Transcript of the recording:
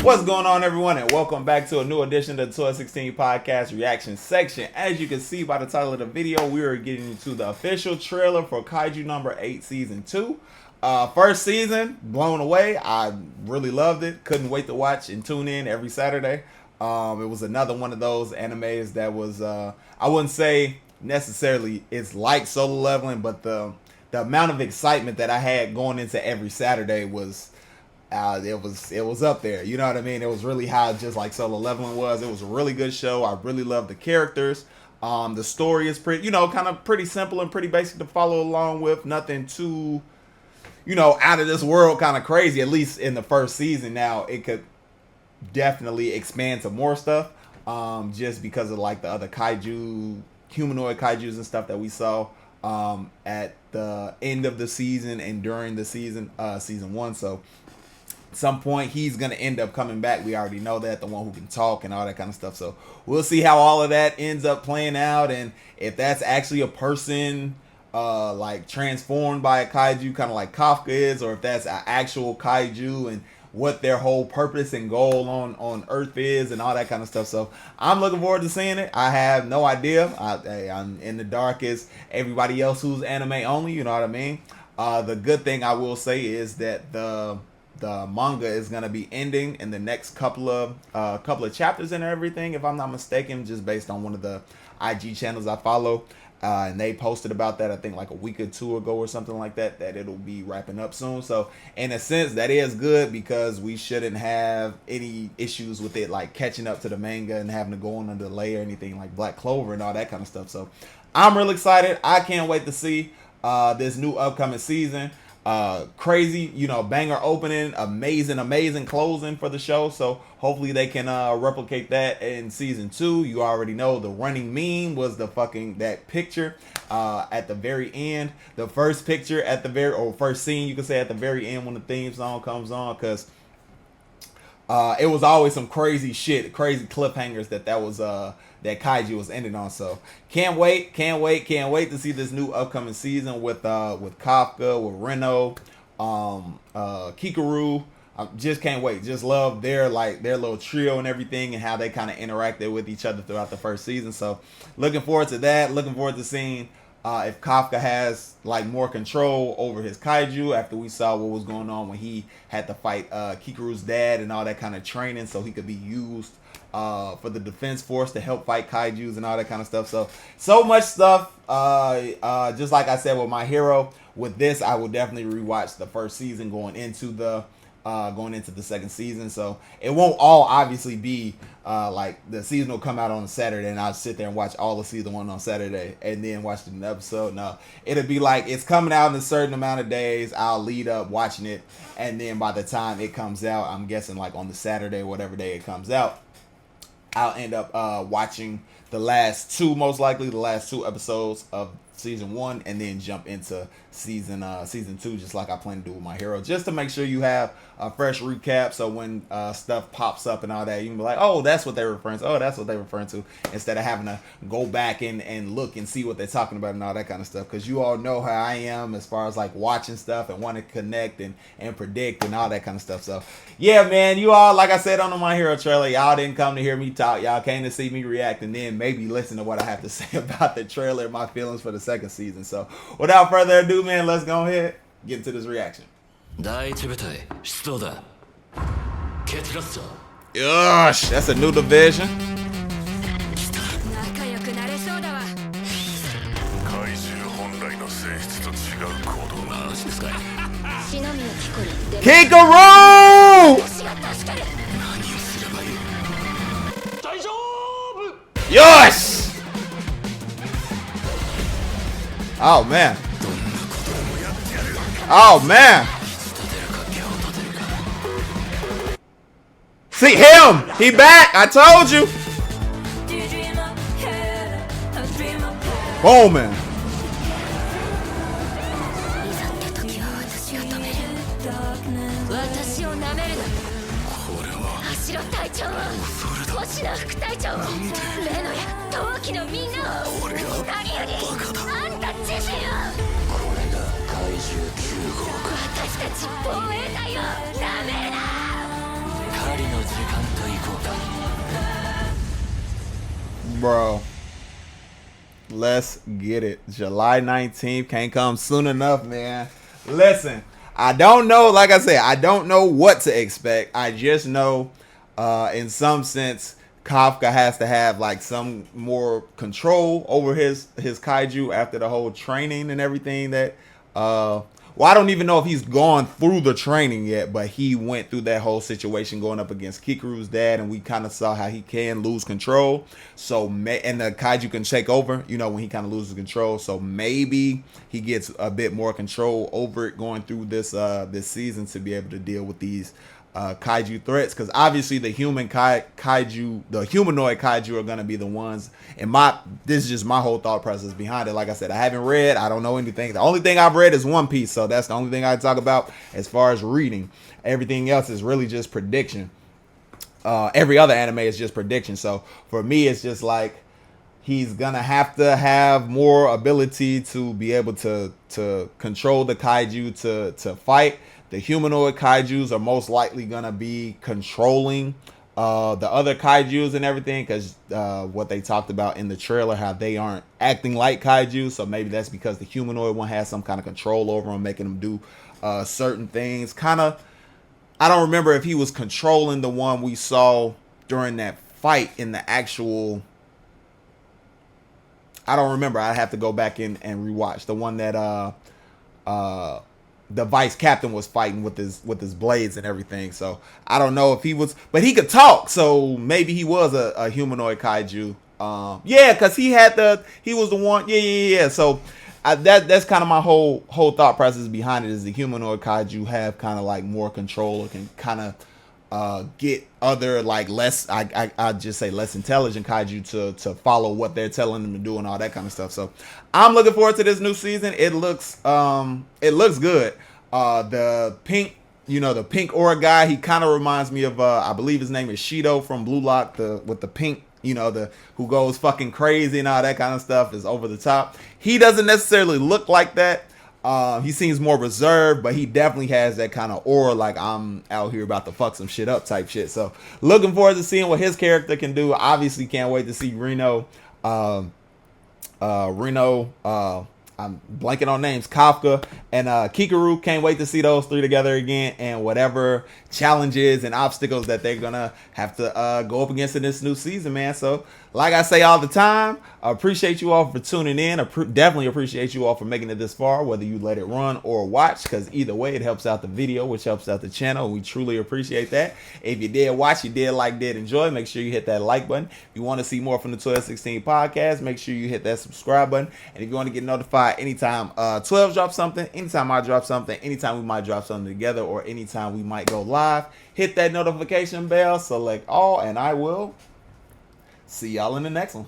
What's going on, everyone, and welcome back to a new edition of the 16's podcast reaction section. As you can see by the title of the video, we are getting into the official trailer for Kaiju number 8 season 2. First season, blown away. I really loved it. Couldn't wait to watch and tune in every Saturday. It was another one of those animes that was, I wouldn't say necessarily it's like Solo Leveling, but the amount of excitement that I had going into every Saturday was it was up there. You know what I mean? It was really how just like Solo Leveling was. It was a really good show. I really loved the characters. The story is pretty, kind of pretty simple and pretty basic to follow along with. Nothing too, out of this world kind of crazy, at least in the first season. Now it could definitely expand to more stuff, just because of like the other kaiju, humanoid kaijus and stuff that we saw at the end of the season and during the season 1. So at some point he's gonna end up coming back. We already know that, the one who can talk and all that kind of stuff. So we'll see how all of that ends up playing out, and if that's actually a person like transformed by a kaiju, kind of like Kafka is, or if that's an actual kaiju and what their whole purpose and goal on Earth is and all that kind of stuff. So I'm looking forward to seeing it. I have no idea. I'm in the dark as everybody else who's anime only, you know what I mean? The good thing I will say is that the manga is going to be ending in the next couple of chapters and everything, if I'm not mistaken, just based on one of the IG channels I follow. And they posted about that, I think like a week or two ago or something like that, that it'll be wrapping up soon. So in a sense, that is good, because we shouldn't have any issues with it like catching up to the manga and having to go on a delay or anything like Black Clover and all that kind of stuff. So I'm real excited. I can't wait to see this new upcoming season. Crazy, banger opening, amazing closing for the show. So hopefully they can replicate that in season 2. You already know the running meme was that picture at the very end, the first picture at the first scene, you can say, at the very end when the theme song comes on, because it was always some crazy shit, crazy cliffhangers that Kaiju was ending on. So can't wait to see this new upcoming season with Kafka, with Reno, Kikaru. I just can't wait. Just love their little trio and everything, and how they kind of interacted with each other throughout the first season. So looking forward to that. Looking forward to seeing if Kafka has like more control over his kaiju, after we saw what was going on when he had to fight Kikaru's dad and all that kind of training, so he could be used for the defense force to help fight kaijus and all that kind of stuff. So much stuff. Just like I said with My Hero, with this I will definitely rewatch the first season going into the second season. So it won't all obviously be like the season will come out on a Saturday and I'll sit there and watch all of season 1 on Saturday and then watch the episode. No, it'll be like it's coming out in a certain amount of days. I'll lead up watching it, and then by the time it comes out, I'm guessing like on the Saturday, whatever day it comes out, I'll end up watching most likely the last 2 episodes of season 1, and then jump into season 2, just like I plan to do with My Hero, just to make sure you have a fresh recap. So when stuff pops up and all that, you can be like, oh, that's what they're referring to. Oh, that's what they're referring to, instead of having to go back and look and see what they're talking about and all that kind of stuff. Because you all know how I am as far as like watching stuff and want to connect and predict and all that kind of stuff. So yeah, man, you all, like I said on the My Hero trailer, y'all didn't come to hear me talk. Y'all came to see me react, and then maybe listen to what I have to say about the trailer and my feelings for the second season. So without further ado, man, let's go ahead get into this reaction. Yosh, that's a new division. Kikaru! Yosh! Oh man. Oh man. See him! He back! I told you! Bowman. Bro, let's get it. July 19th can't come soon enough, man. Listen, I don't know, like I said, I don't know what to expect. I just know, in some sense, Kafka has to have like some more control over his kaiju after the whole training and everything that well, I don't even know if he's gone through the training yet, but he went through that whole situation going up against Kikuru's dad, and we kind of saw how he can lose control. So, and the kaiju can take over, you know, when he kind of loses control. So maybe he gets a bit more control over it going through this this season to be able to deal with these kaiju threats, because obviously the kaiju, the humanoid kaiju are going to be the ones. And this is just my whole thought process behind it. Like I said, I haven't read, I don't know anything. The only thing I've read is One Piece, so that's the only thing I talk about as far as reading. Everything else is really just prediction. Every other anime is just prediction. So for me, it's just like he's gonna have to have more ability to be able to control the kaiju to fight. The humanoid kaijus are most likely gonna be controlling the other kaijus and everything, because what they talked about in the trailer, how they aren't acting like kaiju. So maybe that's because the humanoid one has some kind of control over them, making them do certain things. Kind of, I don't remember if he was controlling the one we saw during that fight in the actual. I don't remember. I have to go back in and rewatch the one that the vice captain was fighting with his blades and everything. So I don't know if he was, but he could talk, so maybe he was a humanoid kaiju. Yeah, because he was the one. Yeah. So that's kind of my whole thought process behind it, is the humanoid kaiju have kind of like more control, or can kind of get other like less, I just say less intelligent kaiju to follow what they're telling them to do and all that kind of stuff. So I'm looking forward to this new season. It looks good. The pink, the pink aura guy, he kind of reminds me of I believe his name is Shido from Blue Lock, with the pink, who goes fucking crazy and all that kind of stuff, is over the top. He doesn't necessarily look like that. He seems more reserved, but he definitely has that kind of aura, like I'm out here about to fuck some shit up type shit. So looking forward to seeing what his character can do. Obviously can't wait to see Reno. I'm blanking on names. Kafka and Kikuru. Can't wait to see those three together again, and whatever challenges and obstacles that they're gonna have to go up against in this new season, man. So like I say all the time, I appreciate you all for tuning in. Definitely appreciate you all for making it this far, whether you let it run or watch, because either way it helps out the video, which helps out the channel. We truly appreciate that. If you did watch, you did like, did enjoy, make sure you hit that like button. If you want to see more from the 1216 podcast, make sure you hit that subscribe button. And if you want to get notified anytime 12 drops something, anytime I drop something, anytime we might drop something together, or anytime we might go live, hit that notification bell, select all, and I will see y'all in the next one.